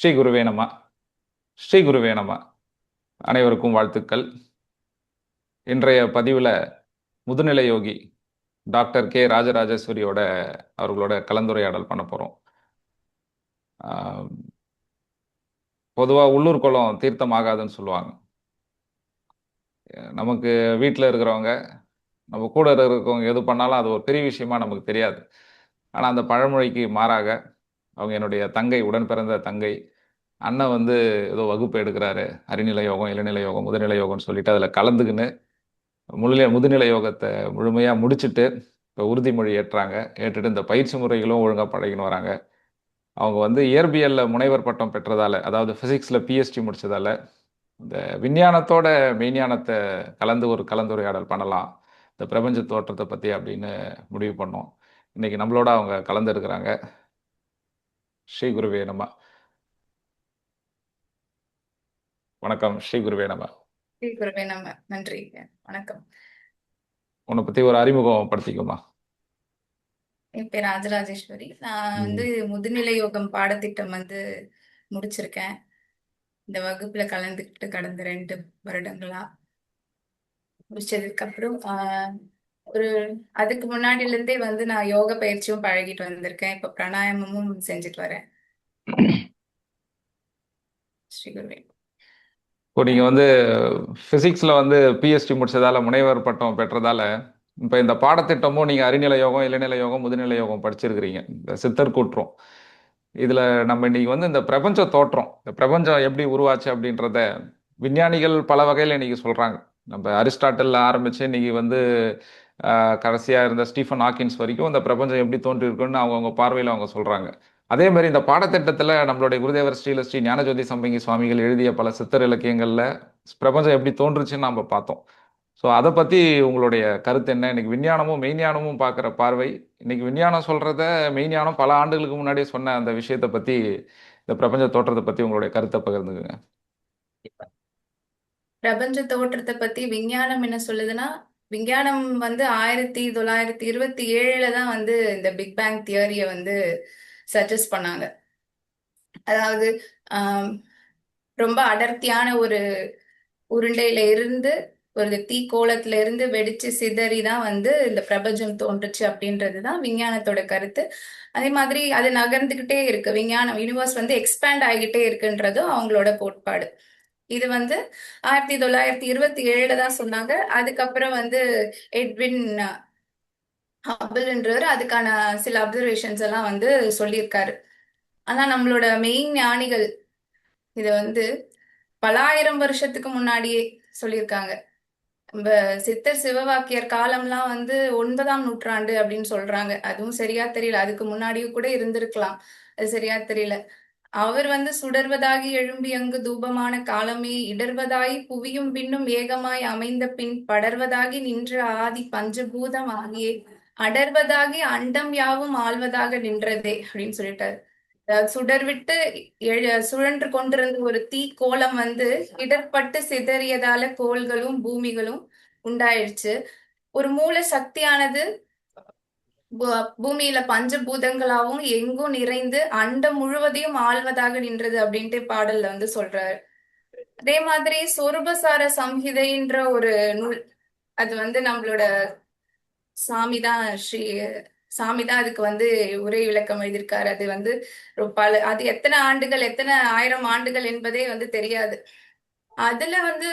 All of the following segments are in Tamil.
ஸ்ரீ குருவே நம. ஸ்ரீ குருவே நம. அனைவருக்கும் வாழ்த்துக்கள். இன்றைய பதிவில் முதுநிலை யோகி டாக்டர் கே ராஜராஜேஸ்வரியோட அவர்களோட கலந்துரையாடல் பண்ண போகிறோம். பொதுவாக உள்ளூர் குளம் தீர்த்தம் ஆகாதுன்னு சொல்லுவாங்க. நமக்கு வீட்டில் இருக்கிறவங்க, நம்ம கூட இருக்கிறவங்க எது பண்ணாலும் அது ஒரு பெரிய விஷயமா நமக்கு தெரியாது. ஆனால் அந்த பழமொழிக்கு மாறாக அவங்க என்னுடைய தங்கை, உடன் பிறந்த தங்கை. அண்ணன் வந்து ஏதோ வகுப்பு எடுக்கிறாரு, அறிநிலை யோகம், இளநிலை யோகம், முதுநிலை யோகம்னு சொல்லிட்டு அதில் கலந்துக்கின்னு முதுநிலை யோகத்தை முழுமையாக முடிச்சுட்டு இப்போ உறுதிமொழி ஏற்றாங்க. ஏற்றுட்டு இந்த பயிற்சி முறைகளும் ஒழுங்காக பழகின்னு வராங்க. அவங்க வந்து இயற்பியலில் முனைவர் பட்டம் பெற்றதால, அதாவது ஃபிசிக்ஸில் பிஎஸ்டி முடிச்சதால, இந்த விஞ்ஞானத்தோட மெய்ஞானத்தை கலந்து ஒரு கலந்துரையாடல் பண்ணலாம் இந்த பிரபஞ்ச தோற்றத்தை பற்றி அப்படின்னு முடிவு பண்ணோம். இன்னைக்கு நம்மளோட அவங்க கலந்து இருக்கிறாங்க. ஸ்ரீ குருவே நம. வணக்கம். ஸ்ரீ குருவே நம. ஸ்ரீ குருவே நம. நன்றி, வணக்கம். உன்னை பற்றி ஒரு அறிமுகம் படுத்திக்குமா? என் பேர் ராஜராஜேஸ்வரி. நான் வந்து முதுநிலை யோகம் பாடத்திட்டம் வந்து முடிச்சிருக்கேன். இந்த வகுப்புல கலந்துக்கிட்டு கடந்த 2 வருடங்களா முடிச்சதுக்கு அப்புறம் ஒரு அதுக்கு முன்னாடில இருந்தே வந்து நான் யோக பயிற்சியும் பழகிட்டு வந்திருக்கேன். இப்ப பிராணாயாமமும் செஞ்சுட்டு வரேன். ஸ்ரீ குருவே. இப்போ நீங்கள் வந்து ஃபிசிக்ஸில் வந்து பிஎஸ்டி முடிச்சதால, முனைவர் பட்டம் பெற்றதால, இப்போ இந்த பாடத்திட்டமும் நீங்கள் அறிநிலை யோகம், இளநிலை யோகம், முதுநிலை யோகம் படிச்சிருக்கிறீங்க. இந்த சித்தர் கூற்றும் இதில் நம்ம இன்னைக்கு வந்து இந்த பிரபஞ்ச தோற்றம், இந்த பிரபஞ்சம் எப்படி உருவாச்சு அப்படின்றத விஞ்ஞானிகள் பல வகையில் இன்னைக்கு சொல்கிறாங்க. நம்ம அரிஸ்டாட்டில் ஆரம்பித்து இன்னைக்கு வந்து கடைசியாக இருந்த ஸ்டீஃபன் ஹாக்கின்ஸ் வரைக்கும் இந்த பிரபஞ்சம் எப்படி தோன்றிருக்குன்னு அவங்கவுங்க பார்வையில் அவங்க சொல்கிறாங்க. அதே மாதிரி இந்த பாடத்திட்டத்தில் நம்மளுடைய குருதேவர் ஸ்ரீ ஞானஜோதி சம்பங்கி சுவாமிகள் எழுதிய பல சித்தர் இலக்கியங்களில் பிரபஞ்சம் எப்படி தோன்றுச்சுன்னு நம்ம பார்த்தோம். ஸோ அதை பற்றி உங்களுடைய கருத்து என்ன? இன்னைக்கு விஞ்ஞானமும் மெய்ஞானமும் பார்க்குற பார்வை, இன்னைக்கு விஞ்ஞானம் சொல்கிறத மெய்ஞானம் பல ஆண்டுகளுக்கு முன்னாடியே சொன்ன அந்த விஷயத்தை பற்றி, இந்த பிரபஞ்ச தோற்றத்தை பற்றி உங்களுடைய கருத்தை பகிர்ந்துக்குங்க. பிரபஞ்ச தோற்றத்தை பத்தி விஞ்ஞானம் என்ன சொல்லுதுன்னா, விஞ்ஞானம் வந்து 1927 தான் வந்து இந்த பிக் பேங் தியரிய வந்து சஜஸ்ட் பண்ணாங்க. அதாவது ரொம்ப அடர்த்தியான ஒரு உருண்டையில இருந்து, ஒரு தீக்கோளத்துல இருந்து வெடிச்சு சிதறி தான் வந்து இந்த பிரபஞ்சம் தோன்றுச்சு அப்படின்றதுதான் விஞ்ஞானத்தோட கருத்து. அதே மாதிரி அது நகர்ந்துகிட்டே இருக்கு. விஞ்ஞானம் யூனிவர்ஸ் வந்து எக்ஸ்பேண்ட் ஆகிட்டே இருக்குன்றதும் அவங்களோட கோட்பாடு. இது வந்து 1927 தான் சொன்னாங்க. அதுக்கப்புறம் வந்து எட்வின் ஹபிள்ன்றவர் அதுக்கான சில அப்சர்வேஷன்ஸ் எல்லாம் வந்து சொல்லியிருக்காரு. ஆனா நம்மளோட மெயின் ஞானிகள் இத வந்து பலாயிரம் வருஷத்துக்கு முன்னாடியே சொல்லியிருக்காங்க. நம்ம சித்தர் சிவவாக்கியர் காலம்லாம் வந்து 9ஆம் நூற்றாண்டு அப்படின்னு சொல்றாங்க. அதுவும் சரியா தெரியல. அதுக்கு முன்னாடியும் கூட இருந்திருக்கலாம். அது சரியா தெரியல. அவர் வந்து சுடர்வதாகி எழும்பி அங்கு தூபமான காலமே இடர்வதாய் புவியும் பின்னும் ஏகமாய் அமைந்த பின் படர்வதாகி நின்ற ஆதி பஞ்சபூதம் ஆகியே அடர்வதாகி அண்டம் யாவும் ஆள்வதாக நின்றதே அப்படின்னு சொல்லிட்டாரு. அதாவது சுடர் விட்டு சுழன்று கொண்டிருந்த ஒரு தீ கோலம் வந்து இடர்பட்டு சிதறியதால கோள்களும் பூமிகளும் உண்டாயிடுச்சு. ஒரு மூல சக்தியானது பூமியில பஞ்சபூதங்களாவும் எங்கும் நிறைந்து அண்டம் முழுவதையும் ஆள்வதாக நின்றது அப்படின்ட்டு பாடல்ல வந்து சொல்றாரு. அதே மாதிரி சொருபசார சம்ஹிதைன்ற ஒரு நூல், அது வந்து நம்மளோட சாமிதான் சாமிதான் அதுக்கு வந்து உரை விளக்கம் எழுதியிருக்காரு. அது வந்து அது எத்தனை ஆண்டுகள், எத்தனை ஆயிரம் ஆண்டுகள் என்பதே வந்து தெரியாது. அதுல வந்து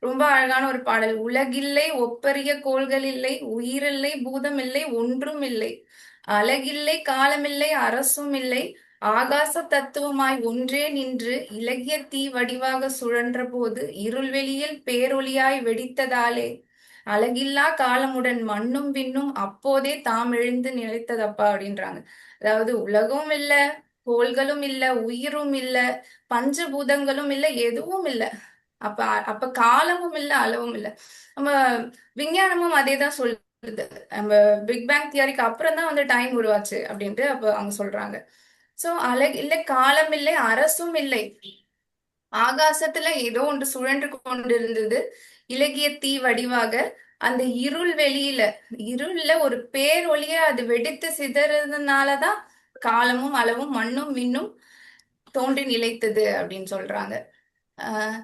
ரொம்ப அழகான ஒரு பாடல். உலகில்லை ஒப்பரிய கோள்கள் இல்லை, உயிரில்லை பூதம் இல்லை, ஒன்றும் இல்லை, அழகில்லை காலமில்லை அரசும் இல்லை, ஆகாச தத்துவமாய் ஒன்றே நின்று இலகிய தீ வடிவாக சுழன்ற போது இருள்வெளியில் பேரொளியாய் வெடித்ததாலே அழகில்லா காலமுடன் மண்ணும் விண்ணும் அப்போதே தாம் எழுந்து நிலைத்ததப்பா அப்படின்றாங்க. அதாவது உலகம் இல்ல, கோள்களும் இல்ல, உயிரும் இல்ல, பஞ்சபூதங்களும் இல்ல, எதுவும் இல்ல. அப்ப அப்ப காலமும் இல்ல, அளவும் இல்ல. நம்ம விஞ்ஞானமும் அதேதான் சொல்லுது. நம்ம பிக் பேங் தியரிக்கு அப்புறம் தான் வந்து டைம் உருவாச்சு அப்படின்ட்டு அப்ப அவங்க சொல்றாங்க. சோ அழகு இல்லை, காலம் இல்லை, அரசும் இல்லை, ஆகாசத்துல ஏதோ ஒன்று சுழன்று கொண்டிருந்தது இலகிய தீ வடிவாக. அந்த இருள் வெளியில, இருள்ல ஒரு பேரொளியா அது வெடித்து சிதறதுனாலதான் காலமும் அளவும் மண்ணும் விண்ணும் தோன்றி நிலைத்தது அப்படின்னு சொல்றாங்க. ஆஹ்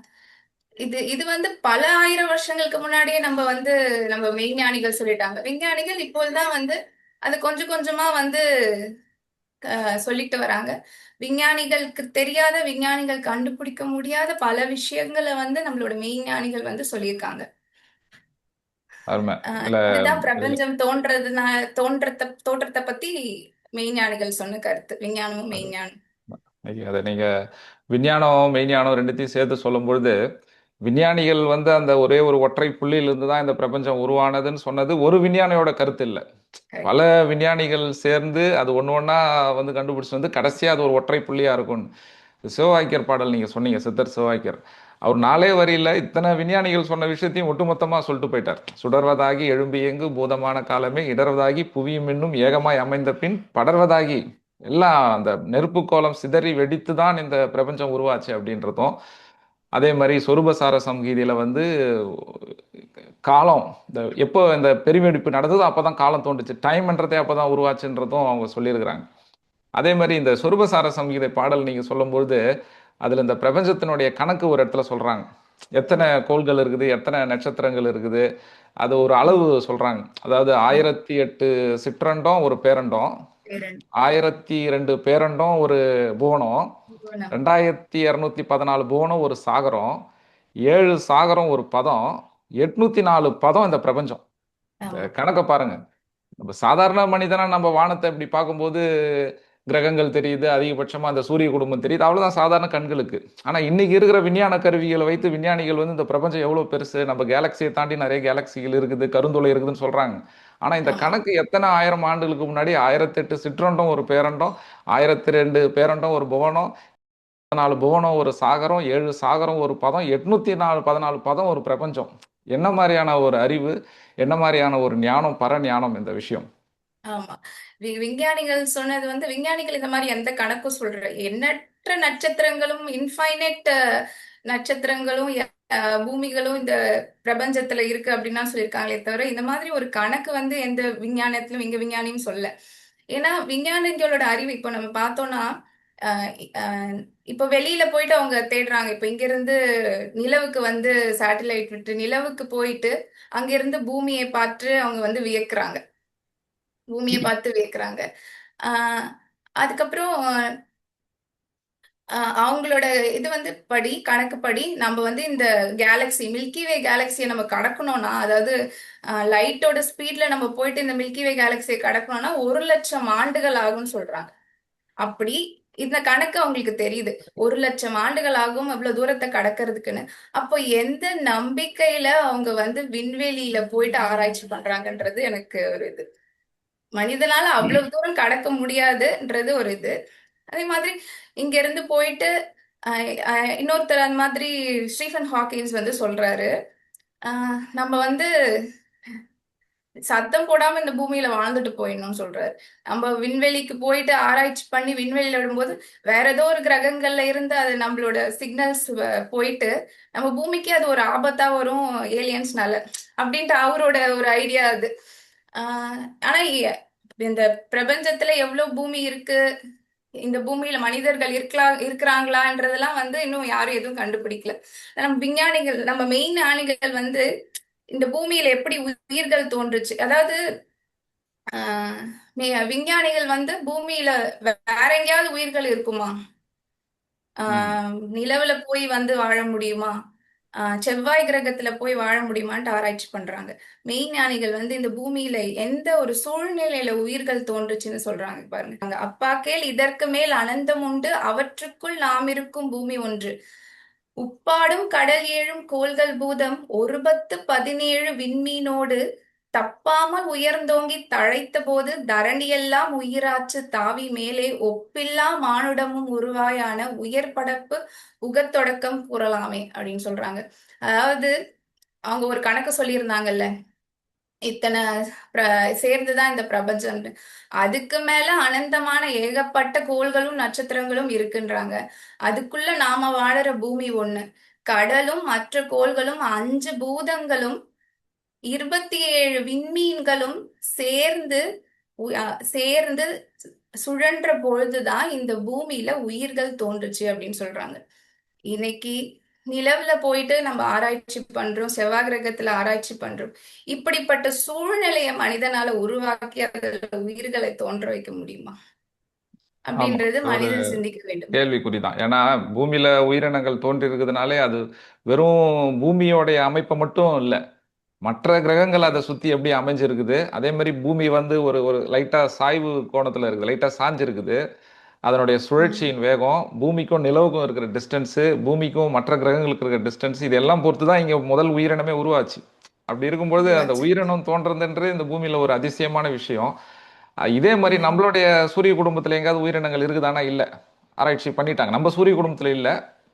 இது இது வந்து பல ஆயிரம் வருஷங்களுக்கு முன்னாடியே நம்ம மெய்ஞானிகள் சொல்லிட்டாங்க. விஞ்ஞானிகள் இப்போதுதான் அது கொஞ்சம் கொஞ்சமா சொல்லிட்டு வராங்க. விஞ்ஞானிகளுக்கு தெரியாத, விஞ்ஞானிகள் கண்டுபிடிக்க முடியாத பல விஷயங்களை நம்மளோட மெய்ஞானிகள் சொல்லியிருக்காங்க. அருமை. இல்ல இதுதான் இதுல பிரபஞ்சம் தோற்றத்தை பத்தி மெய்ஞானிகள் சொன்ன கருத்து. விஞ்ஞானமும் அது மெய்ஞானம். அதை நீங்க விஞ்ஞானம் மெய்ஞானம் ரெண்டுத்தையும் சேர்த்து சொல்லும் பொழுது, விஞ்ஞானிகள் அந்த ஒரே ஒரு ஒற்றை புள்ளியிலிருந்து தான் இந்த பிரபஞ்சம் உருவானதுன்னு சொன்னது ஒரு விஞ்ஞானியோட கருத்து இல்ல. பல விஞ்ஞானிகள் சேர்ந்து அது ஒன்று ஒன்றா கண்டுபிடிச்சு கடைசியா அது ஒரு ஒற்றை புள்ளியா இருக்கும். சிவவாக்கியர் பாடல் நீங்க சொன்னீங்க, சித்தர் சிவவாக்கியர். அவர் நாலே வரியில இத்தனை விஞ்ஞானிகள் சொன்ன விஷயத்தையும் ஒட்டுமொத்தமா சொல்லிட்டு போயிட்டார். சுடர்வதாகி எழும்பி எங்கு பூதமான காலமே இடர்வதாகி புவியும் இன்னும் ஏகமாய் அமைந்த பின் படர்வதாகி எல்லாம் அந்த நெருப்பு கோலம் சிதறி வெடித்து தான் இந்த பிரபஞ்சம் உருவாச்சு அப்படின்றதும், அதே மாதிரி சொரூபசார சம்ஹிதையில காலம் எப்போ இந்த பெருவெடிப்பு நடந்ததோ அப்பதான் காலம் தோன்றுச்சு, டைம்ன்றதே அப்பதான் உருவாச்சுன்றதும் அவங்க சொல்லியிருக்கிறாங்க. அதே மாதிரி இந்த சொரூபசார சம்ஹிதை பாடல் நீங்க சொல்லும்பொழுது அதுல இந்த பிரபஞ்சத்தினுடைய கணக்கு ஒரு இடத்துல சொல்றாங்க. எத்தனை கோள்கள் இருக்குது, எத்தனை நட்சத்திரங்கள் இருக்குது, அது ஒரு அளவு சொல்றாங்க. அதாவது 1008 சிற்றண்டம் ஒரு பேரண்டம், 1002 பேரண்டம் ஒரு புவனம், 2214 புவனம் ஒரு சாகரம், 7 சாகரம் ஒரு பதம், 804 பதம் இந்த பிரபஞ்சம். இந்த கணக்கை பாருங்க. நம்ம சாதாரண மனிதனா நம்ம வானத்தை இப்படி பார்க்கும்போது கிரகங்கள் தெரியுது, அதிகபட்சமா அந்த சூரிய குடும்பம் தெரியுது, அவ்வளவுதான் சாதாரண கண்களுக்கு. ஆனா இன்னைக்கு இருக்கிற விஞ்ஞான கருவிகளை வைத்து விஞ்ஞானிகள் இந்த பிரபஞ்சம் எவ்வளவு பெருசு, நம்ம கேலக்சியை தாண்டி நிறைய கேலக்சிகள் இருக்குது, கருந்துளை இருக்குதுன்னு சொல்றாங்க. ஆனா இந்த கணக்கு எத்தனை ஆயிரம் ஆண்டுகளுக்கு முன்னாடி 1008 சிற்றண்டம் ஒரு பேரண்டம், 1002 பேரண்டம் ஒரு புவனம், 4 புவனம் ஒரு சாகரம், 7 சாகரம் ஒரு பதம், 814 பதம் ஒரு பிரபஞ்சம். என்ன மாதிரியான ஒரு அறிவு, என்ன மாதிரியான ஒரு ஞானம், பர ஞானம் இந்த விஷயம். ஆமா. விஞ்ஞானிகள் சொன்னது விஞ்ஞானிகள் இந்த மாதிரி எந்த கணக்கும் எண்ணற்ற நட்சத்திரங்களும், இன்ஃபைனைட் நட்சத்திரங்களும், பூமிகளும் இந்த பிரபஞ்சத்துல இருக்கு அப்படின்னு சொல்லியிருக்காங்களே தவிர, இந்த மாதிரி ஒரு கணக்கு எந்த விஞ்ஞானத்திலும் எங்க விஞ்ஞானியும் சொல்ல. ஏன்னா விஞ்ஞானிகளோட அறிவு இப்போ நம்ம பார்த்தோம்னா, இப்போ வெளியில போயிட்டு அவங்க தேடுறாங்க. இப்போ இங்க இருந்து நிலவுக்கு சேட்டலைட் விட்டு நிலவுக்கு போயிட்டு அங்கிருந்து பூமியை பார்த்து அவங்க வியக்குறாங்க. பூமியை பார்த்து வியக்குறாங்க. ஆஹ் அதுக்கப்புறம் அவங்களோட இது கணக்குப்படி நம்ம இந்த கேலக்சி மில்கி வே கேலக்சியை நம்ம கடக்கணும்னா, அதாவது லைட்டோட ஸ்பீட்ல நம்ம போயிட்டு இந்த மில்கி வே கேலக்சியை கடக்கணும்னா 1,00,000 ஆண்டுகள் ஆகும்னு சொல்றாங்க. அப்படி இந்த கணக்கு அவங்களுக்கு தெரியுது, 1,00,000 ஆண்டுகள் ஆகும் அவ்வளவு தூரத்தை கடக்கிறதுக்குன்னு. அப்போ எந்த நம்பிக்கையில அவங்க விண்வெளியில போயிட்டு ஆராய்ச்சி பண்றாங்கன்றது எனக்கு ஒரு இது. மனிதனால அவ்வளவு தூரம் கடக்க முடியாதுன்றது ஒரு இது. அதே மாதிரி இங்க இருந்து போயிட்டு இன்னொருத்தர் அந்த மாதிரி ஸ்டீஃபன் ஹாக்கின்ஸ் சொல்றாரு, நம்ம சத்தம் போடாம இந்த பூமியில வாழ்ந்துட்டு போயிடணும்னு சொல்றாரு. நம்ம விண்வெளிக்கு போயிட்டு ஆராய்ச்சி பண்ணி விண்வெளியில விடும்போது வேற ஏதோ ஒரு கிரகங்கள்ல இருந்து அது நம்மளோட சிக்னல்ஸ் போயிட்டு நம்ம பூமிக்கு அது ஒரு ஆபத்தா வரும் ஏலியன்ஸ்னால அப்படின்ட்டு அவரோட ஒரு ஐடியா அது. ஆனா இந்த பிரபஞ்சத்துல எவ்வளவு பூமி இருக்கு, இந்த பூமியில மனிதர்கள் இருக்கிறாங்களான்றதெல்லாம் இன்னும் யாரும் எதுவும் கண்டுபிடிக்கல. நம்ம விஞ்ஞானிகள், நம்ம மெய்ஞானிகள் இந்த பூமியில எப்படி உயிர்கள் தோன்றுச்சு, அதாவது விஞ்ஞானிகள் பூமியில வேற எங்கேயாவது உயிர்கள் இருக்குமா, நிலவுல போய் வாழ முடியுமா, செவ்வாய் கிரகத்துல போய் வாழ முடியுமான்ட்டு ஆராய்ச்சி பண்றாங்க. மெய்ஞானிகள் இந்த பூமியில எந்த ஒரு சூழ்நிலையில உயிர்கள் தோன்றுச்சுன்னு சொல்றாங்க பாருங்க. அப்பாக்கேல் இதற்கு மேல் அனந்தம் உண்டு, அவற்றுக்குள் நாம் இருக்கும் பூமி ஒன்று. உப்பாடும் கடல் ஏழும் கோள்கள் பூதம், 1,17 விண்மீனோடு தப்பாமல் உயர்ந்தோங்கி தழைத்த போது தரணியெல்லாம் உயிராச்சு தாவி மேலே ஒப்பில்லா மானுடமும் உருவாயான உயர் படப்பு உகத்தொடக்கம் கூறலாமே அப்படின்னு சொல்றாங்க. அதாவது அவங்க ஒரு கணக்கு சொல்லியிருந்தாங்கல்ல, இத்தனை சேர்ந்துதான் இந்த பிரபஞ்சம், அதுக்கு மேல அனந்தமான ஏகப்பட்ட கோள்களும் நட்சத்திரங்களும் இருக்குன்றாங்க. அதுக்குள்ள நாம வாழற பூமி ஒண்ணு, கடலும் மற்ற கோள்களும் 5 பூதங்களும் 27 விண்மீன்களும் சேர்ந்து சேர்ந்து சுழன்ற பொழுதுதான் இந்த பூமியில உயிர்கள் தோன்றுச்சு அப்படின்னு சொல்றாங்க. இன்னைக்கு நிலவுல போயிட்டு நம்ம ஆராய்ச்சி பண்றோம், செவ்வாய் கிரகத்துல ஆராய்ச்சி பண்றோம். இப்படிப்பட்ட சூழ்நிலையை மனிதனால உருவாக்கி அதுல உயிர்களை தோன்ற வைக்க முடியுமா ஆமா, அப்படின்றது இது ஒரு மனிதன் சிந்திக்க வேண்டும். கேள்விக்குறிதான். ஏன்னா பூமியில உயிரினங்கள் தோன்றி இருக்குதுனாலே அது வெறும் பூமியோடைய அமைப்பை மட்டும் இல்ல, மற்ற கிரகங்கள் அதை சுத்தி எப்படி அமைஞ்சிருக்குது, அதே மாதிரி பூமி வந்து ஒரு ஒரு லைட்டா சாய்வு கோணத்துல இருக்குது, லைட்டா சாஞ்சிருக்குது. அதனுடைய ம். சுழற்சியின் வேகம், பூமிக்கும் நிலவுக்கும் இருக்கிற டிஸ்டன்ஸு, பூமிக்கும் மற்ற கிரகங்களுக்கு இருக்கிற டிஸ்டன்ஸ், இது எல்லாம் பொறுத்து தான் இங்க முதல் உயிரினமே உருவாச்சு. அப்படி இருக்கும்பொழுது அந்த உருவாச்சு. உயிரினம் தோன்றதுன்றது இந்த பூமியில ஒரு அதிசயமான விஷயம். இதே மாதிரி ம். நம்மளுடைய சூரிய குடும்பத்துல எங்கேயாவது உயிரினங்கள் இருக்குதானா? இல்ல. ஆராய்ச்சி பண்ணிட்டாங்க. நம்ம சூரிய குடும்பத்துல இல்ல.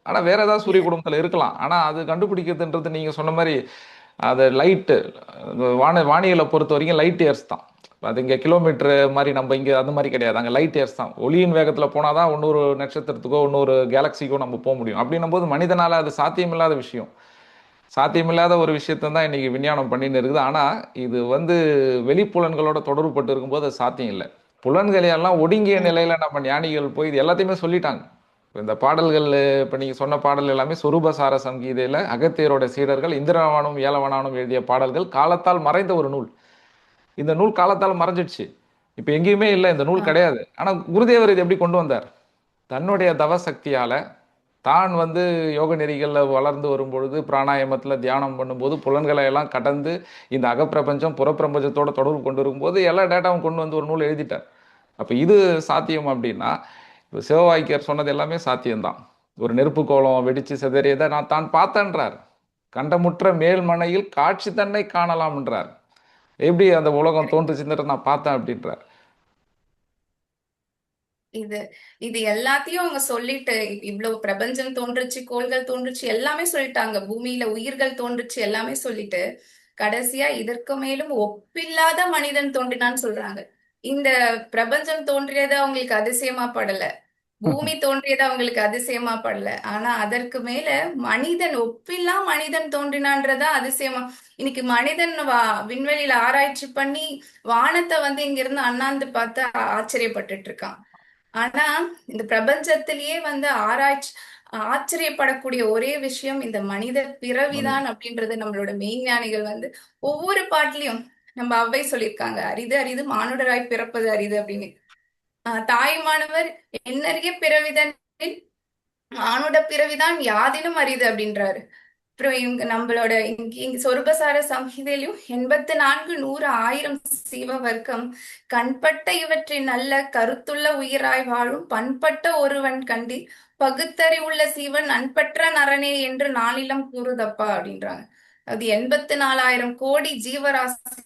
ஆனா வேற ஏதாவது சூரிய இல்ல. குடும்பத்துல இருக்கலாம். ஆனா அது கண்டுபிடிக்கிறதுன்றது நீங்க சொன்ன மாதிரி அது லைட்டு, வானியலை பொறுத்த வரைக்கும் லைட் இயர்ஸ் தான். அது இங்க கிலோமீட்டர் மாதிரி நம்ம இங்க அந்த மாதிரி கிடையாது. அங்க லைட் இயர்ஸ் தான். ஒளியின் வேகத்துல போனாதான் இன்னொரு நட்சத்திரத்துக்கோ இன்னொரு கேலக்சிக்கோ நம்ம போக முடியும். அப்படின்னும் போது மனிதனால அது சாத்தியமில்லாத விஷயம். சாத்தியமில்லாத ஒரு விஷயத்தை தான் இன்னைக்கு விஞ்ஞானம் பண்ணின்னு இருக்குது. ஆனா இது வந்து வெளிப்புலன்களோட தொடர்பு பட்டு இருக்கும்போது அது சாத்தியம் இல்லை. புலன்களை எல்லாம் ஒடுங்கிய ம். நிலையில நம்ம ஞானிகள் போய் இது எல்லாத்தையுமே சொல்லிட்டாங்க. இப்ப இந்த பாடல்கள், இப்ப நீங்க சொன்ன பாடல் எல்லாமே சொரூபசார சங்கீதையில அகத்தியரோட சீடர்கள் இந்திரவானும் ஏலவனானும் எழுதிய பாடல்கள், காலத்தால் மறைந்த ஒரு நூல். இந்த நூல் காலத்தால் மறைஞ்சிடுச்சு. இப்ப எங்கேயுமே இல்லை, இந்த நூல் ஆ. கிடையாது. ஆனா குருதேவர் இது எப்படி கொண்டு வந்தார்? தன்னுடைய தவ சக்தியால, தான் வந்து யோக நெறிகள்ல வளர்ந்து வரும்பொழுது பிராணாயாமத்துல தியானம் பண்ணும்போது புலன்களை எல்லாம் கடந்து இந்த அகப்பிரபஞ்சம் புறப்பிரபஞ்சத்தோட தொடர்பு கொண்டு இருக்கும்போது எல்லா டேட்டாவும் கொண்டு வந்து ஒரு நூல் எழுதிட்டார். அப்ப இது சாத்தியம் அப்படின்னா, இப்ப சிவவாக்கியர் சொன்னது எல்லாமே சாத்தியம்தான். ஒரு நெருப்பு கோலம் வெடிச்சு சிதறியதை நான் தான் பார்த்தேன்றார். கண்டமுற்ற மேல்மனையில் காட்சி தன்னை காணலாம்ன்றார். எப்படி அந்த உலகம் correct. தோன்றுச்சுன்றதை நான் பார்த்தேன் அப்படின்றார். இது இது எல்லாத்தையும் அவங்க சொல்லிட்டு இவ்வளவு பிரபஞ்சம் தோன்றுச்சு, கோள்கள் தோன்றுச்சு, எல்லாமே சொல்லிட்டாங்க. பூமியில உயிர்கள் தோன்றுச்சு எல்லாமே சொல்லிட்டு கடைசியா இதற்கு மேலும் ஒப்பில்லாத மனிதன் தோன்றினான்னு சொல்றாங்க. இந்த பிரபஞ்சம் தோன்றியது அவங்களுக்கு அதிசயமா படல, பூமி தோன்றியது அவங்களுக்கு அதிசயமா படல. ஆனா அதற்கு மேல மனிதன், ஒப்பில்லா மனிதன் தோன்றினான்றதா அதிசயமா. இன்னைக்கு மனிதன் விண்வெளியில ஆராய்ச்சி பண்ணி வானத்தை வந்து இங்க இருந்து அண்ணாந்து பார்த்து ஆச்சரியப்பட்டுட்டு இருக்கான். ஆனா இந்த பிரபஞ்சத்திலேயே வந்து ஆச்சரியப்படக்கூடிய ஒரே விஷயம் இந்த மனித மனிதன். பிறவிதான் அப்படின்றது நம்மளோட மெய்ஞானிகள் வந்து ஒவ்வொரு பாட்டிலையும், நம்ம அவ்வை சொல்லியிருக்காங்க, அரிது அரிது மானுடராய் பிறப்பது அரிது அப்படின்னு. தாயுமானவர் எண்ணறிய பிறவிதனில் மானுட பிறவிதான் யாதிலும் அரிது அப்படின்றாரு. அப்புறம் இவங்க நம்மளோட இங்க சொர்பசார சம்ஹிதையிலும் 84 100 1000 சீவ வர்க்கம் கண்பட்ட இவற்றின் நல்ல கருத்துள்ள உயிராய் வாழும் பண்பட்ட ஒருவன் கண்டி பகுத்தறிவுள்ள சீவன் அன்பற்ற நரனே என்று நாளிலம் கூறுதப்பா அப்படின்றாங்க. அது 84,000 கோடி ஜீவராசிகள்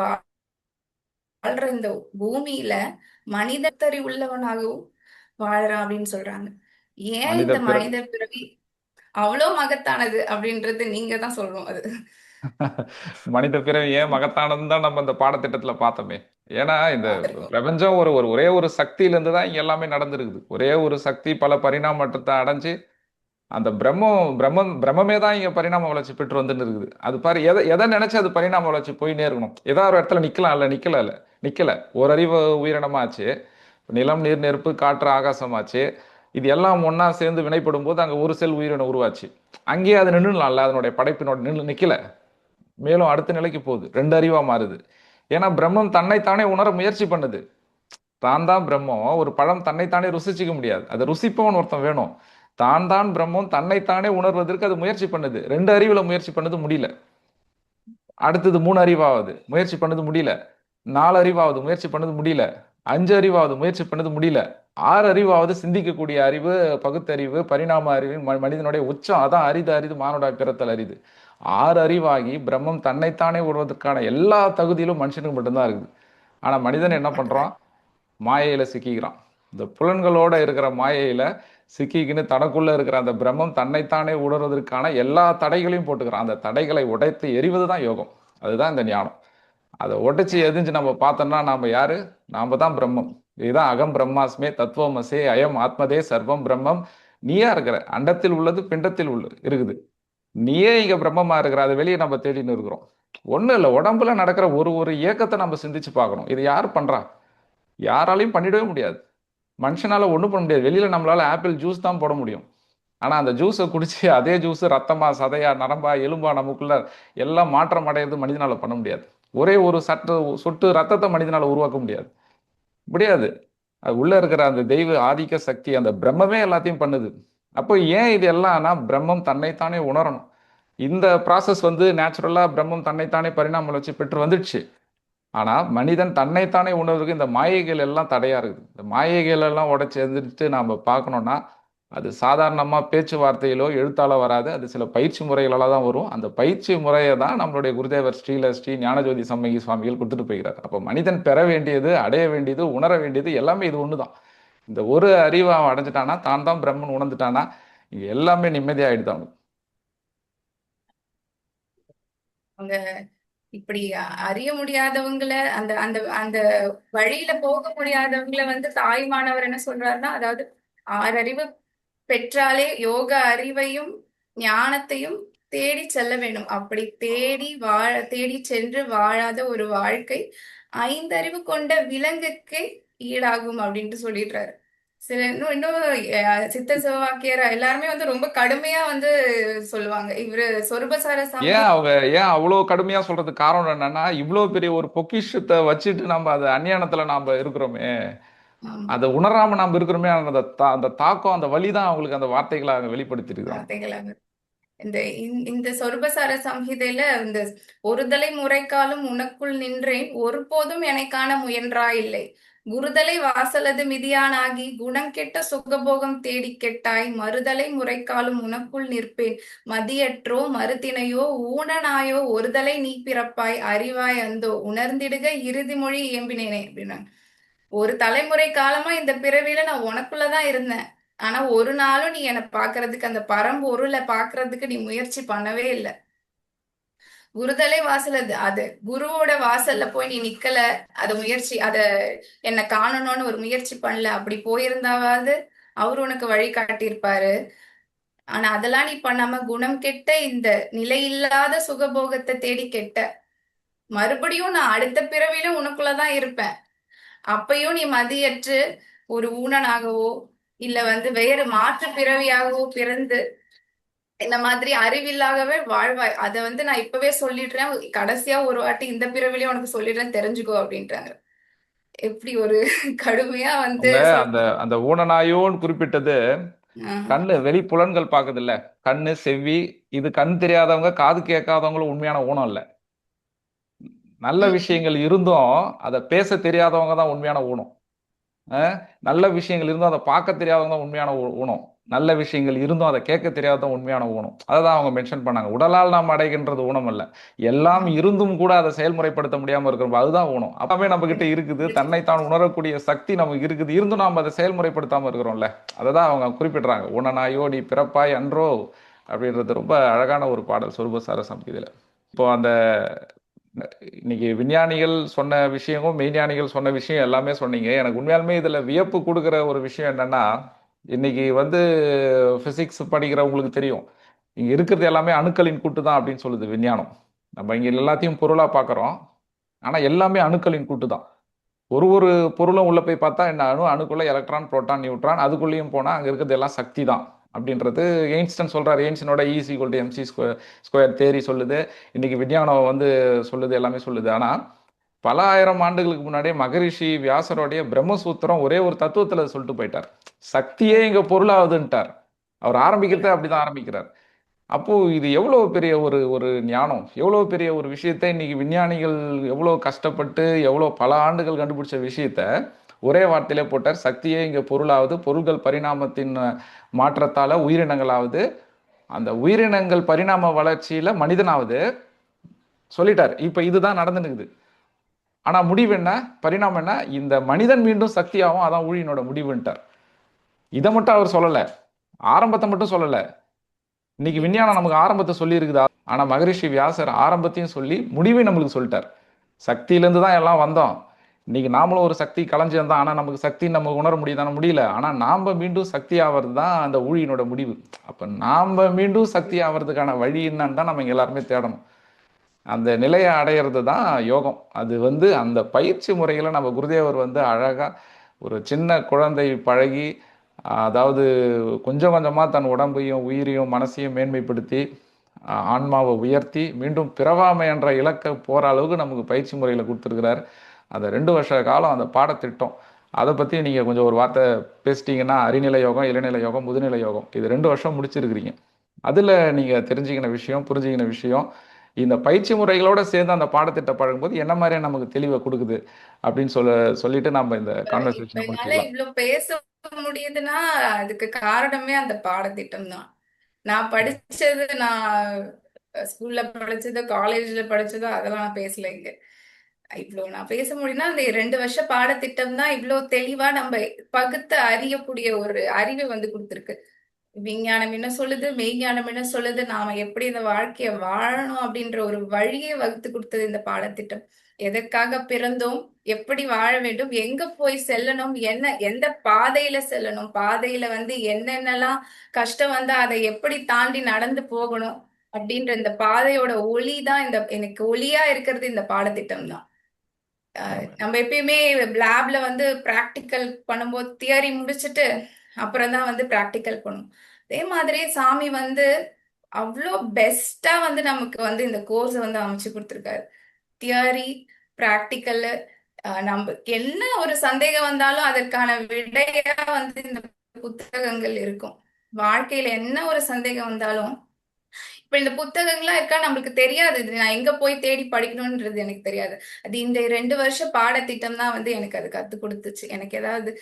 வாழ்ற இந்த பூமியில மனிதத்தறி உள்ளவனாகவும் வாழறான் அப்படின்னு சொல்றாங்க. ஏன் மனித இந்த பிற மனித பிறவி அவ்வளோ மகத்தானது அப்படின்றது நீங்க தான் சொல்லணும் அது. மனித பிறவி ஏன் மகத்தானதுன்னு தான் நம்ம இந்த பாடத்திட்டத்துல பார்த்தோமே. ஏன்னா இந்த பார்த்திருக்கோம். பிரபஞ்சம் ஒரு ஒரு ஒரே ஒரு சக்தியிலிருந்து தான் இங்க எல்லாமே நடந்திருக்குது. ஒரே ஒரு சக்தி பல பரிணாமத்தை அடைஞ்சு அந்த பிரம்மமே தான் இங்க பரிணாம வளர்ச்சி பெற்று வந்துன்னு இருக்குது. அது பாரு, எதை எதை நினைச்சு அது பரிணாம வளர்ச்சி போயினே இருக்கணும். ஏதாவது ஒரு இடத்துல நிக்கலாம், இல்ல நிக்கல, இல்ல நிக்கல. ஒரு அறிவு உயிரினமாச்சு, நிலம் நீர் நெருப்பு காற்று ஆகாசமாச்சு. இது எல்லாம் ஒண்ணா சேர்ந்து வினைப்படும் போது அங்க ஒரு செல் உயிரினம் உருவாச்சு. அங்கேயே அது நின்றுலாம்ல, அதனுடைய படைப்பினோட நிக்கல. மேலும் அடுத்த நிலைக்கு போகுது, ரெண்டு அறிவா மாறுது. ஏன்னா பிரம்மம் தன்னைத்தானே உணர முயற்சி பண்ணுது. தான் தான் பிரம்மம். ஒரு பழம் தன்னைத்தானே ருசிச்சிக்க முடியாது, அதை ருசிப்பவன் ஒருத்தன் வேணும். தான் தான் பிரம்மம் தன்னைத்தானே உணர்வதற்கு அது முயற்சி பண்ணுது. ரெண்டு அறிவுல முயற்சி பண்ணது முடியல. அடுத்தது மூணு அறிவாவது முயற்சி பண்ணது முடியல. நாலு அறிவாவது முயற்சி பண்ணது முடியல. அஞ்சு அறிவாவது முயற்சி பண்ணது முடியல. ஆறு அறிவாவது சிந்திக்கக்கூடிய அறிவு, பகுத்தறிவு, பரிணாம அறிவு, மனிதனுடைய உச்சம். அதான் அரிது அரிது மானுட பிறத்தல் அரிது. ஆறு அறிவாகி பிரம்மம் தன்னைத்தானே உணர்வதற்கான எல்லா தகுதியிலும் மனுஷனுக்கு மட்டும்தான் இருக்குது. ஆனா மனிதன் என்ன பண்றான்? மட்டும்தான். மாயையில சிக்கிக்கிறான். இந்த புலன்களோட இருக்கிற மாயையில சிக்கிக்கின்னு தனக்குள்ள இருக்கிற அந்த பிரம்மம் தன்னைத்தானே உணர்வதற்கான எல்லா தடைகளையும் போட்டுக்கிறான். அந்த தடைகளை உடைத்து எறிவது தான் யோகம். அதுதான் இந்த ஞானம். அதை உடைச்சு எரிஞ்சு நம்ம பார்த்தோம்னா நாம யாரு? நாம தான் பிரம்மம். இதுதான் அகம் பிரம்மாஸ்மே தத்துவமசே அயம் ஆத்மதே சர்வம் பிரம்மம். நீயா இருக்கிற, அண்டத்தில் உள்ளது பிண்டத்தில் உள்ள இருக்குது. நீயே இங்க பிரம்மமா இருக்கிற, அதை வெளியே நம்ம தேடின்னு இருக்கிறோம். ஒண்ணும் இல்லை, உடம்புல நடக்கிற ஒரு ஒரு இயக்கத்தை நம்ம சிந்திச்சு பார்க்கணும். இது யார் பண்றா? யாராலையும் பண்ணிடவே முடியாது. மனுஷனால ஒண்ணும் பண்ண முடியாது. வெளியில நம்மளால ஆப்பிள் ஜூஸ் தான் போட முடியும். ஆனா அந்த ஜூஸை குடிச்சு அதே ஜூஸ் ரத்தமா, சதையா, நரம்பா, எலும்பா நமக்குள்ள எல்லாம் மாற்றம் அடையிறது மனிதனால பண்ண முடியாது. ஒரே ஒரு சொட்டு ரத்தத்தை மனிதனால உருவாக்க முடியாது. முடியாது. அது உள்ள இருக்கிற அந்த தெய்வ ஆதிக்க சக்தி, அந்த பிரம்மமே எல்லாத்தையும் பண்ணுது. அப்போ ஏன் இது எல்லாம்னா, பிரம்மம் தன்னைத்தானே உணரணும். இந்த ப்ராசஸ் வந்து நேச்சுரலா பிரம்மம் தன்னைத்தானே பரிணாம வளர்ச்சி பெற்று வந்துடுச்சு. ஆனா மனிதன் தன்னைத்தானே உணர்வதற்கு இந்த மாயைகள் எல்லாம் தடையா இருக்குது. இந்த மாயைகள் எல்லாம் உடைச்சு எந்திரிச்சு நாம பார்க்கணும்னா, அது சாதாரணமா பேச்சுவார்த்தையிலோ எழுத்தாலோ வராது. அது சில பயிற்சி முறைகளால தான் வரும். அந்த பயிற்சி முறையை தான் நம்மளுடைய குருதேவர் ஸ்ரீ ஞானஜோதி சம்மகி சுவாமிகள் கொடுத்துட்டு போகிறார். அப்போ மனிதன் பெற வேண்டியது, அடைய வேண்டியது, உணர வேண்டியது எல்லாமே இது ஒண்ணுதான். இந்த ஒரு அறிவை அவன் அடைஞ்சிட்டானா, தான் தான் பிரம்மன் உணர்ந்துட்டானா, இங்க எல்லாமே நிம்மதியாயிடுது அவனுக்கு. அவங்க இப்படி அறிய முடியாதவங்கள, அந்த அந்த அந்த வழியில போக முடியாதவங்கள வந்து தாயுமானவர் என்ன சொல்றாருன்னா, அதாவது ஆறறிவு பெற்றாலே யோக அறிவையும் ஞானத்தையும் தேடி செல்ல வேண்டும். அப்படி தேடி சென்று வாழாத ஒரு வாழ்க்கை ஐந்தறிவு கொண்ட விலங்குக்கு ஈடாகும் அப்படின்ட்டு சொல்லிடுறாரு. சில இன்னும் இன்னும் சித்தர் சிவவாக்கியர் எல்லாருமே வந்து ரொம்ப கடுமையா வந்து சொல்லுவாங்க. இவரு சொருபசார ஏன் சம்ஹிதை. அவங்க ஏன் அவ்வளோ கடுமையா சொல்றதுக்கு காரணம் என்னன்னா, இவ்வளோ பெரிய ஒரு பொக்கிஷத்தை வச்சுட்டு நம்ம அதை அஞ்ஞானத்துல நாம இருக்கிறோமே, ஆமா, அதை உணராம நாம இருக்கிறோமே, அந்த தாக்கம், அந்த வலி தான் அவங்களுக்கு அந்த வார்த்தைகளை வெளிப்படுத்திருக்காங்க. வார்த்தைகளாக இந்த சொர்பசார சம்ஹிதையில இந்த ஒருதலை முறைக்காலும் உனக்குள் நின்றேன் ஒருபோதும் எனக் காண முயன்றாயில்லை. குருதலை வாசலது மிதியானாகி குணம் கெட்ட சுகபோகம் தேடிக் கெட்டாய் மறுதலை முறைக்காலும் உனக்குள் நிற்பேன் மதியற்றோ மறுதினையோ ஊனனாயோ ஒருதலை நீ பிறப்பாய் அறிவாய் அந்தோ உணர்ந்திடுக இறுதி மொழி இயம்பினேனே அப்படின்னா, ஒரு தலைமுறை காலமா இந்த பிறவியில நான் உனக்குள்ளதான் இருந்தேன். ஆனா ஒரு நாளும் நீ என்னை பாக்குறதுக்கு, அந்த பரம்பொருளை பாக்குறதுக்கு நீ முயற்சி பண்ணவே இல்லை. குருதலை வாசல் அது குருவோட வாசல்ல போய் நீ நிக்கல. அத என்ன காணணும்னு ஒரு முயற்சி பண்ணல. அப்படி போயிருந்தாவது அவரு உனக்கு வழி காட்டியிருப்பாரு. ஆனா அதெல்லாம் நீ பண்ணாம குணம் கெட்ட இந்த நிலையில்லாத சுகபோகத்தை தேடி கெட்ட. மறுபடியும் நான் அடுத்த பிறவியில உனக்குள்ளதான் இருப்பேன். அப்பயும் நீ மதியற்று ஒரு ஊனனாகவோ இல்ல வந்து வேறு மாற்று பிறவியாகவோ பிறந்து இந்த மாதிரி அறிவில்லாகவே வாழ்வாய். அத வந்து நான் இப்பவே சொல்லிடுறேன். கடைசியா ஒரு வாட்டி இந்த பிறவிலையும் உனக்கு சொல்லிடுறேன் தெரிஞ்சுக்கோ அப்படின்றாங்க. எப்படி ஒரு கடுமையா வந்து அவங்க சொல். அந்த அந்த ஊனநாயோன்னு குறிப்பிட்டது, ஆஹ் கண்ணு வெளி புலன்கள் பார்க்குது இல்ல, கண்ணு, செவ்வி, இது கண் தெரியாதவங்க, காது கேட்காதவங்களும் உண்மையான ஊனம் இல்ல. நல்ல உம் விஷயங்கள் இருந்தும் அதை பேச தெரியாதவங்க தான் உண்மையான ஊனம். அஹ் நல்ல விஷயங்கள் இருந்தும் அதை பார்க்க தெரியாதவங்க தான் உண்மையான ஊனம். நல்ல விஷயங்கள் இருந்தும் அதை கேட்க தெரியாதவங்க உண்மையான ஊனம். அதை தான் அவங்க மென்ஷன் பண்ணாங்க. உடலால் நாம் அடைகின்றது ஊனம் அல்ல. எல்லாம் ஆஹ் இருந்தும் கூட அதை செயல்முறைப்படுத்த முடியாம இருக்கிறோம், அதுதான் ஊனம். அப்பவே நம்ம கிட்ட இருக்குது, தன்னைத்தான் உணரக்கூடிய சக்தி நமக்கு இருக்குது, இருந்தும் நாம் அதை செயல்முறைப்படுத்தாம இருக்கிறோம்ல. அதை தான் அவங்க குறிப்பிடுறாங்க. உணனாயோ நீ பிறப்பாய் அன்றோ அப்படின்றது ரொம்ப அழகான ஒரு பாடல் சொருபசார சம்ஹிதையில. இப்போ அந்த இன்னைக்கு விஞ்ஞானிகள் சொன்ன விஷயமும் மெய்ஞானிகள் சொன்ன விஷயம் எல்லாமே சொன்னீங்க. எனக்கு உண்மையாலுமே இதுல வியப்பு கொடுக்குற ஒரு விஷயம் என்னன்னா, இன்னைக்கு வந்து பிசிக்ஸ் படிக்கிறவங்களுக்கு தெரியும், இங்க இருக்கிறது எல்லாமே அணுக்களின் கூட்டு தான் அப்படின்னு சொல்லுது விஞ்ஞானம். நம்ம இங்க எல்லாத்தையும் பொருளா பார்க்கறோம், ஆனா எல்லாமே அணுக்களின் கூட்டு தான். ஒரு ஒரு பொருளும் உள்ள போய் பார்த்தா என்ன, அணுக்குள்ள எலக்ட்ரான், புரோட்டான், நியூட்ரான், அதுக்குள்ளேயும் போனா அங்க இருக்கிறது எல்லாம் சக்தி தான் அப்படின்றது எயின்ஸ்டன் சொல்றாரு. எயின்ஸ்டனோட E = mc ஸ்கொயர் தேரி சொல்லுது. இன்னைக்கு விஞ்ஞானம் வந்து சொல்லுது, எல்லாமே சொல்லுது. ஆனா பல ஆயிரம் ஆண்டுகளுக்கு முன்னாடியே மகரிஷி வியாசருடைய பிரம்மசூத்திரம் ஒரே ஒரு தத்துவத்துல சொல்லிட்டு போயிட்டார். சக்தியே இங்க பொருளாகுதுன்ட்டார். அவர் ஆரம்பிக்கிறதே அப்படிதான் ஆரம்பிக்கிறார். அப்போ இது எவ்வளவு பெரிய ஒரு ஒரு ஞானம், எவ்வளவு பெரிய ஒரு விஷயத்தை இன்னைக்கு விஞ்ஞானிகள் எவ்வளவு கஷ்டப்பட்டு எவ்வளவு பல ஆண்டுகள் கண்டுபிடிச்ச விஷயத்த ஒரே வார்த்தையிலே போட்டார். சக்தியே இங்க பொருளாவது, பொருள்கள் பரிணாமத்தின் மாற்றத்தால உயிரினங்களாவது, அந்த உயிரினங்கள் பரிணாம வளர்ச்சியில மனிதனாவது சொல்லிட்டார். இப்ப இதுதான் நடந்துனுக்குது. ஆனா முடிவு என்ன, பரிணாமம் என்ன, இந்த மனிதன் மீண்டும் சக்தியாகும், அதான் ஊழியனோட முடிவுன்ட்டார். இதை மட்டும் அவர் சொல்லல, ஆரம்பத்தை மட்டும் சொல்லல. இன்னைக்கு விஞ்ஞானம் நமக்கு ஆரம்பத்தை சொல்லி இருக்குதா, ஆனா மகரிஷி வியாசர் ஆரம்பத்தையும் சொல்லி முடிவை நம்மளுக்கு சொல்லிட்டார். சக்தியிலேருந்து தான் எல்லாம் வந்தோம். இன்னைக்கு நாமளும் ஒரு சக்தி களஞ்சியம் தான். ஆனா நமக்கு சக்தி நம்ம உணர முடியுதான, முடியல. ஆனா நாம மீண்டும் சக்தி ஆவது தான் அந்த ஊழியனோட முடிவு. அப்ப நாம மீண்டும் சக்தி ஆவறதுக்கான வழி என்னன்னு தான் நம்ம இங்க எல்லாருமே தேடணும். அந்த நிலையை அடையிறது தான் யோகம். அது வந்து அந்த பயிற்சி முறைகளை நம்ம குருதேவர் வந்து அழகா ஒரு சின்ன குழந்தை பழகி, அதாவது கொஞ்சம் கொஞ்சமா தன் உடம்பையும் உயிரையும் மனசையும் மேன்மைப்படுத்தி ஆன்மாவை உயர்த்தி மீண்டும் பிறவாமை என்ற இலக்கை போற அளவுக்கு நமக்கு பயிற்சி முறைகளை கொடுத்துருக்கிறார். அந்த 2 வருஷ காலம் அந்த பாடத்திட்டம், அதை பற்றி நீங்கள் கொஞ்சம் ஒரு வார்த்தை பேசிட்டீங்கன்னா, அறிநிலை யோகம், இளநிலை யோகம், முதுநிலை யோகம், இது 2 வருஷம் முடிச்சிருக்கிறீங்க. அதில் நீங்கள் தெரிஞ்சுக்கின விஷயம், புரிஞ்சுக்கின விஷயம், இந்த பயிற்சி முறைகளோட சேர்ந்து அந்த பாடத்திட்டம் பழகும்போது என்ன மாதிரியா நமக்கு தெளிவை கொடுக்குது அப்படின்னு சொல்லிட்டு நம்ம இந்த இப்ப கான்வர்சேஷனை என்னால முடிச்சுக்கலாம். இவ்வளவு பேச முடியுதுன்னா அதுக்கு காரணமே அந்த பாடத்திட்டம் தான். நான் படிச்சது, நான் ஸ்கூல்ல படிச்சது, காலேஜ்ல படிச்சதோ அதெல்லாம் நான் பேசல இங்க. இவ்வளவு நான் பேச முடியும்னா அந்த 2 வருஷ பாடத்திட்டம் தான் இவ்வளவு தெளிவா நம்ம பகுத்து அறியக்கூடிய ஒரு அறிவை வந்து கொடுத்துருக்கு. விஞ்ஞானம் என்ன சொல்லுது, மெய்ஞானம் என்ன சொல்லுது, நாம எப்படி இந்த வாழ்க்கைய வாழணும் அப்படின்ற ஒரு வழியை வகுத்து கொடுத்தது இந்த பாடத்திட்டம். எதற்காக பிறந்தோம், எப்படி வாழ வேண்டும், எங்க போய் செல்லணும், என்ன எந்த பாதையில செல்லணும், பாதையில வந்து என்னென்னலாம் கஷ்டம் வந்தா அதை எப்படி தாண்டி நடந்து போகணும் அப்படின்ற இந்த பாதையோட ஒளி தான் இந்த, எனக்கு ஒளியா இருக்கிறது இந்த பாடத்திட்டம் தான். அருமை. நம்ம எப்பயுமே லேப்ல வந்து பிராக்டிக்கல் பண்ணும்போது தியரி முடிச்சுட்டு அப்புறம் தான் வந்து பிராக்டிக்கல் பண்ணும். அதே மாதிரி சாமி வந்து அவ்வளோ பெஸ்டா வந்து நமக்கு வந்து இந்த கோர்ஸ் வந்து அமைச்சு கொடுத்துருக்காரு. தியரி, பிராக்டிக்கல், நமக்கு என்ன ஒரு சந்தேகம் வந்தாலும் அதற்கான விடையா வந்து இந்த புத்தகங்கள் இருக்கும். வாழ்க்கையில என்ன ஒரு சந்தேகம் வந்தாலும் இப்ப இந்த புத்தகங்கள்லாம் இருக்கா நம்மளுக்கு தெரியாது. இது நான் எங்க போய் தேடி படிக்கணும்ன்றது எனக்கு தெரியாது. அது இந்த 2 வருஷ பாடத்திட்டம் தான் வந்து எனக்கு அது கத்து கொடுத்துச்சு. எனக்கு ஏதாவது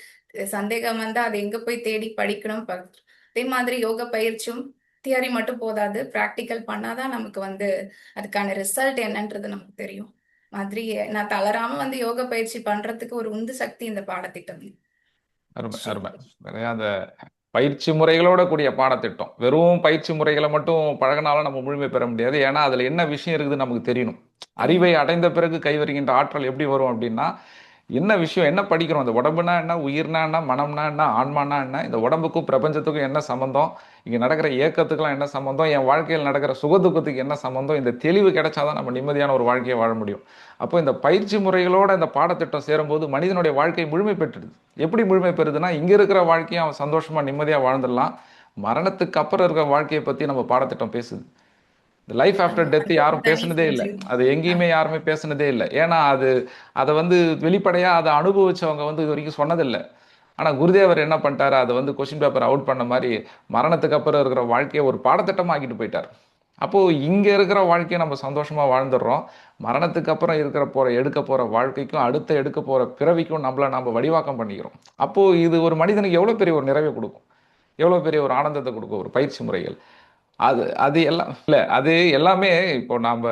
சந்தேகம் வந்தா அதை எங்க போய் தேடி படிக்கணும். அதே மாதிரி யோக பயிற்சியும் தியரி மட்டும் போதாது. பிராக்டிக்கல் பண்ணாதான் நமக்கு வந்து அதுக்கான ரிசல்ட் என்னன்றது நமக்கு தெரியும். மாதிரி நான் தளராம வந்து யோக பயிற்சி பண்றதுக்கு ஒரு உந்து சக்தி இந்த பாடத்திட்டம். அருமை, ஸ்ரீ. அருமை. நிறைய அந்த பயிற்சி முறைகளோட கூடிய பாடத்திட்டம். வெறும் பயிற்சி முறைகளை மட்டும் பழகினாலும் நம்ம முழுமை பெற முடியாது. ஏன்னா அதில் என்ன விஷயம் இருக்குது நமக்கு தெரியணும். அறிவை அடைந்த பிறகு கைவருகின்ற ஆற்றல் எப்படி வரும் அப்படின்னா, என்ன விஷயம், என்ன படிக்கிறோம், இந்த உடம்புனா என்ன, உயிர்னா என்ன, மனம்னா என்ன, ஆன்மானா என்ன, இந்த உடம்புக்கும் பிரபஞ்சத்துக்கும் என்ன சம்பந்தம், இங்கே நடக்கிற இயக்கத்துக்கெல்லாம் என்ன சம்பந்தம், என் வாழ்க்கையில் நடக்கிற சுகதுக்கத்துக்கு என்ன சம்பந்தம், இந்த தெளிவு கிடைச்சாதான் நம்ம நிம்மதியான ஒரு வாழ்க்கையை வாழ முடியும். அப்போ இந்த பயிற்சி முறைகளோட இந்த பாடத்திட்டம் சேரும்போது மனிதனுடைய வாழ்க்கை முழுமை பெற்றுடுது. எப்படி முழுமை பெறுதுன்னா, இங்கே இருக்கிற வாழ்க்கையை அவன் சந்தோஷமா நிம்மதியாக வாழ்ந்துடலாம். மரணத்துக்கு அப்புறம் இருக்கிற வாழ்க்கையை பற்றி நம்ம பாடத்திட்டம் பேசுது. இந்த லைஃப் ஆஃப்டர் டெத் அது ஒரு யாரும் தனி பேசுனதே இல்லை. சப்ஜெக்ட். அது எங்கேயுமே யாருமே பேசுனதே இல்லை. ஏன்னா அதை வந்து வெளிப்படையா அதை அனுபவிச்சவங்க வந்து இது வரைக்கும் சொன்னதில்லை. ஆனா குருதேவர் என்ன பண்ணிட்டாரு, அதை வந்து கொஸ்டின் பேப்பர் அவுட் பண்ண மாதிரி மரணத்துக்கு அப்புறம் இருக்கிற வாழ்க்கையை ஒரு பாடத்திட்டமா ஆக்கிட்டு போயிட்டார். அப்போ இங்க இருக்கிற வாழ்க்கையை நம்ம சந்தோஷமா வாழ்ந்துடுறோம். மரணத்துக்கு அப்புறம் எடுக்க போற வாழ்க்கைக்கும் அடுத்த எடுக்க போற பிறவிக்கும் நம்மள நம்ம வடிவாக்கம் பண்ணிக்கிறோம். அப்போ இது ஒரு மனிதனுக்கு எவ்வளவு பெரிய ஒரு நிறைவை கொடுக்கும், எவ்வளவு பெரிய ஒரு ஆனந்தத்தை கொடுக்கும் ஒரு பயிற்சி முறைகள். அது அது எல்லாம் இல்ல, அது எல்லாமே இப்போ நாம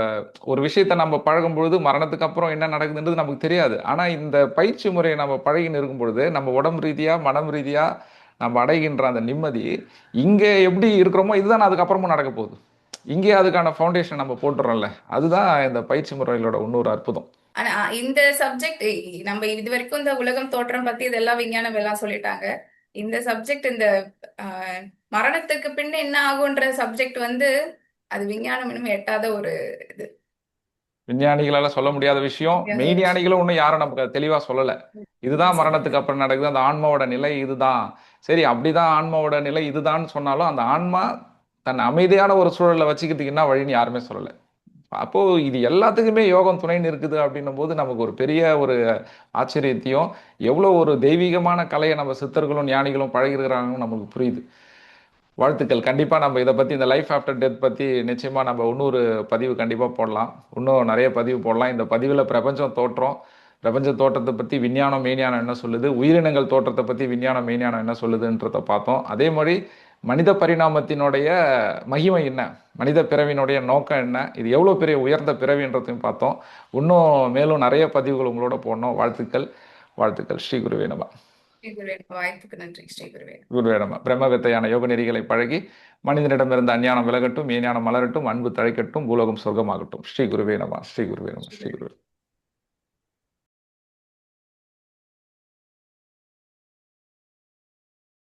ஒரு விஷயத்த நம்ம பழகும் பொழுது மரணத்துக்கு அப்புறம் என்ன நடக்குதுன்றது நமக்கு தெரியாது. ஆனா இந்த பயிற்சி முறையை நம்ம பழகின்னு இருக்கும் பொழுது நம்ம உடம்பு ரீதியா மனம் ரீதியா நம்ம அடைகின்ற அந்த நிம்மதி, இங்க எப்படி இருக்கிறோமோ இதுதான் அதுக்கப்புறமும் நடக்க போகுது. இங்கே அதுக்கான ஃபவுண்டேஷன் நம்ம போட்டுறோம்ல, அதுதான் இந்த பயிற்சி முறைகளோட இன்னொரு அற்புதம். ஆனா இந்த சப்ஜெக்ட் நம்ம இது வரைக்கும் இந்த உலகம் தோற்றம் பத்தி இதெல்லாம் விஞ்ஞானம் எல்லாம் சொல்லிட்டாங்க. இந்த சப்ஜெக்ட், இந்த ஆஹ், மரணத்துக்கு பின்ன என்ன ஆகுன்ற சப்ஜெக்ட் வந்து அது விஞ்ஞானம் இன்னும் எட்டாத ஒரு இது. விஞ்ஞானிகளால சொல்ல முடியாத விஷயம், முடியாத ஒரு விஷயம். மெய்ஞானிகளும் இன்னும் யாரும் நமக்கு அதை தெளிவா சொல்லல. இதுதான் சொல்லல. மரணத்துக்கு அப்புறம் நடக்குது, அந்த ஆன்மாவோட நிலை இதுதான். சரி, அப்படிதான் ஆன்மாவோட நிலை இதுதான் சொன்னாலும் அந்த ஆன்மா தன் அமைதியான ஒரு சூழல்ல வச்சுக்கிறதுக்கு என்ன வழின்னு யாருமே சொல்லல. அப்போ இது எல்லாத்துக்குமே யோகம் துணைன்னு இருக்குது அப்படின்னும் போது நமக்கு ஒரு பெரிய ஒரு ஆச்சரியத்தையும், எவ்வளவு ஒரு தெய்வீகமான கலையை நம்ம சித்தர்களும் ஞானிகளும் பழகிருக்கிறாங்கன்னு நமக்கு புரியுது. வாழ்த்துக்கள். கண்டிப்பா நம்ம இதை பத்தி, இந்த லைஃப் ஆஃப்டர் டெத் பத்தி நிச்சயமா நம்ம இன்னொரு பதிவு கண்டிப்பா போடலாம். இன்னும் நிறைய பதிவு போடலாம். இந்த பதிவுல பிரபஞ்சம் தோற்றம், பிரபஞ்ச தோற்றத்தை பத்தி விஞ்ஞானம் மெய்ஞானம் என்ன சொல்லுது, உயிரினங்கள் தோற்றத்தை பத்தி விஞ்ஞானம் மெய்ஞானம் என்ன சொல்லுதுன்றத பார்த்தோம். அதே மாதிரி மனித பரிணாமத்தினுடைய மகிமை என்ன, மனித பிறவினுடைய நோக்கம் என்ன, இது எவ்வளவு பெரிய உயர்ந்த பிறவின்றதையும் பார்த்தோம். இன்னும் மேலும் நிறைய பதிவுகள் உங்களோட போடணும். வாழ்த்துக்கள், வாழ்த்துக்கள். ஸ்ரீ குருவே நம. ஸ்ரீ குருவே நம. வாய்ப்புக்கு நன்றி. ஸ்ரீ குருவே. குருவே நம. பிரம்ம வித்தையான யோக நெறிகளை பழகி மனிதனிடமிருந்து அஞ்ஞானம் விலகட்டும், மெய்ஞானம் மலரட்டும், அன்பு தழைக்கட்டும், பூலோகம் சொர்க்கமாகட்டும். ஸ்ரீ குருவே நம. ஸ்ரீ குருவே நம. ஸ்ரீ குருவே.